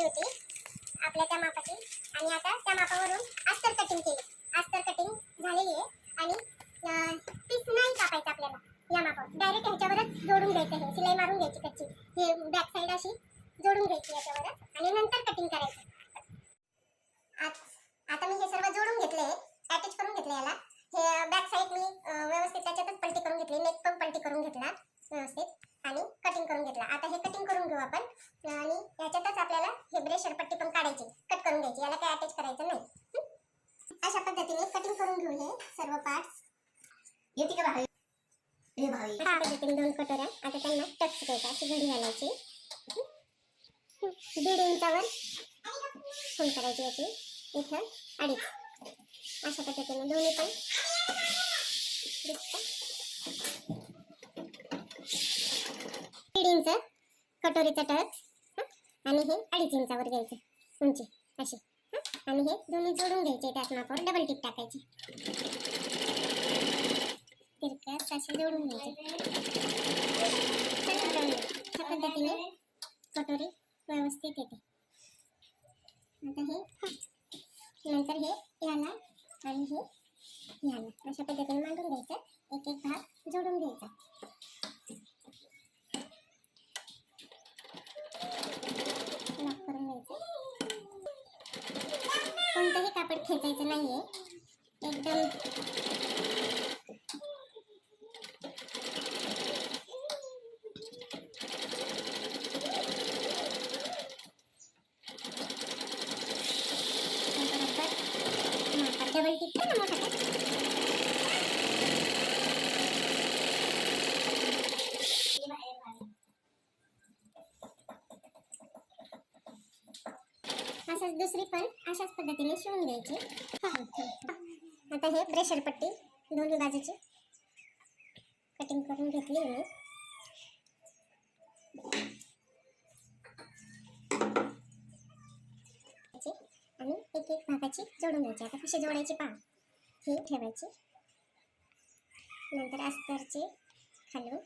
होती आपल्या त्या मापाची आणि आता त्या मापावरून अस्तर कटिंग केली. अस्तर कटिंग झालेली आहे आणि पीस नाही कापायचं आपल्याला या मापावर, डायरेक्ट ह्याच्यावरच जोडून घ्यायचं. हे सिलाई मारून घ्यायची कच्ची, हे बॅक साइड अशी जोडून घ्यायची याच्यावरच आणि नंतर कटिंग करायचं. आता मी हे सर्व जोडून घेतले, अटॅच करून घेतले याला. हे बॅक साइड मी व्यवस्थित त्याच्यातच पलटी करून घेतली, नेक पण पलटी करून घेतला व्यवस्थित आणि कटिंग करून घेतला. आता हे कटिंग करून घेऊ आपण आणि याच्यातच आपल्याला हे ब्रेशर पट्टी पण काढायची, कट करून घ्यायची, याला काय अटॅच करायचं नाही. अशा पद्धतीने कटिंग करून घेऊ हे सर्व पार्ट्स. येते का बाहेर? हे भाई अशा पद्धतीने 2 कटोऱ्या आता त्यांना टक्स द्यायचा, अशी घडी घालायची. 1.5 इंचावर फोल्ड करायची याची, इथं 2.5. अशा पद्धतीने दोन्ही पण 1.5 इंच कटोरीचा टक्स आणि हे 2.5 इंचावर घ्यायचं उंची अशी आणि हे दोन्ही जोडून घ्यायचे. त्याच मापावर डबल टिप टाकायची, तिरकस असे जोडून घ्यायचे. अशा पद्धतीने कटोरी व्यवस्थित येते. आता हे नंतर हे याला आणि हे याला अशा पद्धतीने मांडून घ्यायचं, एक एक भाग जोडून घ्यायचा. लॉक करून घ्यायचं. कोणतंही कापड खेचायचं नाहीये, एकदम डबल टिप ना मोठा असंच दुसरी पण अशाच पद्धतीने शिवून घ्यायची. आता हे ब्रेशर पट्टी दोन्ही बाजूची कटिंग करून घेतली मी. आणि एक एक भागाची जोडून घ्यायची. आता कशी जोडायची पहा, ही ठेवायची, नंतर अस्तरचे खालून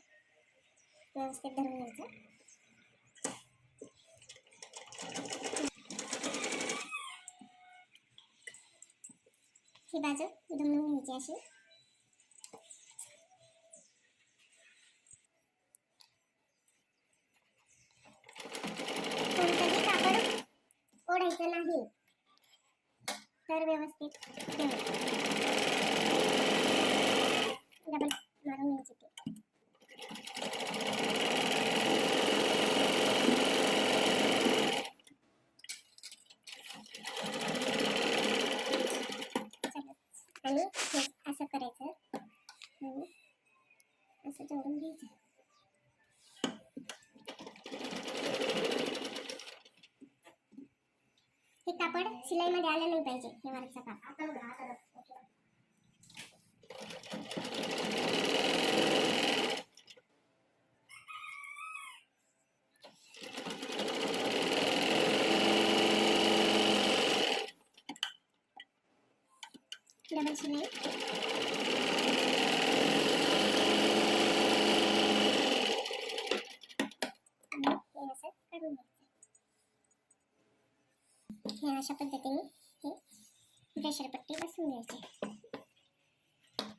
व्यवस्थित धरून घ्यायचं. ही बाजू दुमडून घ्यायची अशी. कोणतंही कापड ओढायचं नाही, तर व्यवस्थित डबल मारून घ्यायची ती. आणि हे असं करायचं आणि असं जोडून घ्यायचं. हे कापड शिलाईमध्ये आलं नाही पाहिजे, हे वरचं कापड. डबल शिलाई हे अशा पद्धतीने हे ब्रेशर पट्टी बसवून घ्यायची.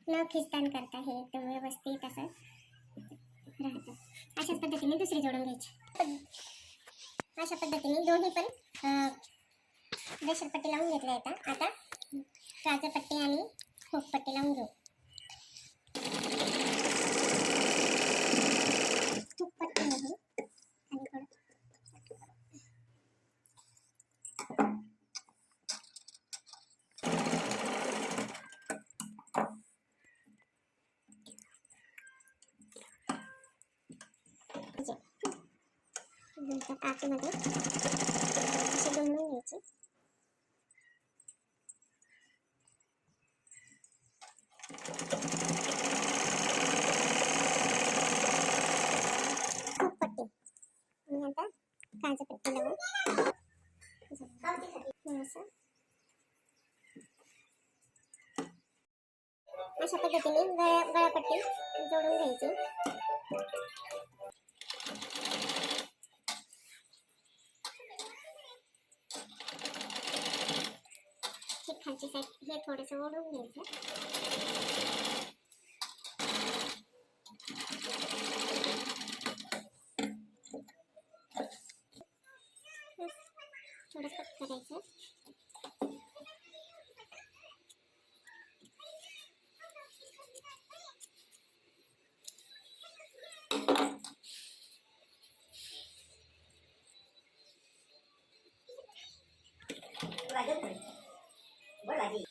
न खिस्तान करता हे एकदम व्यवस्थित असं राहतं. अशाच पद्धतीने दुसरी जोडून घ्यायची. अशा पद्धतीने दोन्ही पण ब्रेशर पट्टी लावून घेतल्या येतात. आता काजळ पट्टी आणि हुक पट्टी लावून घेऊ. हुक पट्टी नाही आणि थोडं आतमध्ये अशी दुमडून घ्यायची. हुक पट्टी आणि आता काजळ पट्टी लावून असं अशा पद्धतीने गळापट्टी जोडून घ्यायची. खालची साईड हे थोडंसं ओढून घ्यायचं. थोडं कट करायचं. भाजी होती. बरं भाजी.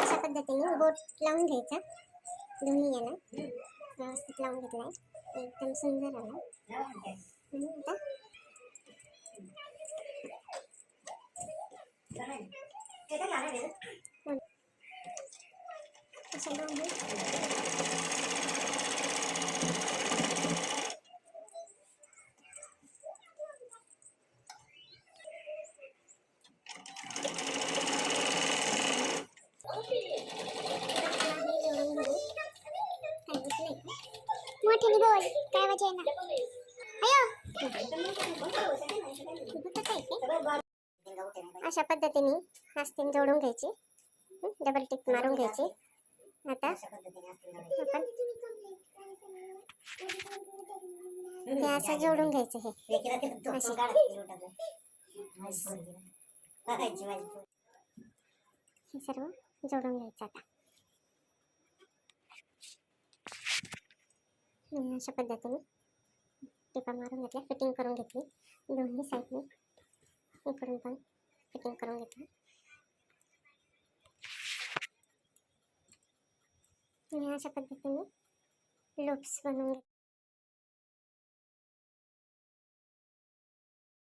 अशा पद्धतीने बोट लावून घ्यायचा दोन्ही याला. व्यवस्थित लावून घेतलाय, एकदम सुंदर आला. आता असं लावून मोठ्याने बोल, काय आवाज आहे ना. अशा पद्धतीने आस्तीन जोडून घ्यायची. डबल टिक मारून घ्यायची. आता आपण हे असं जोडून घ्यायचं. हे सर्व जोडून घ्यायचं. आता अशा पद्धतीने टिपा मारून घेतल्या, फिटिंग करून घेतली दोन्ही साईडने. इकडून पण फिटिंग करून घेतली. अशा पद्धतीने लूप्स बनवून घेतले.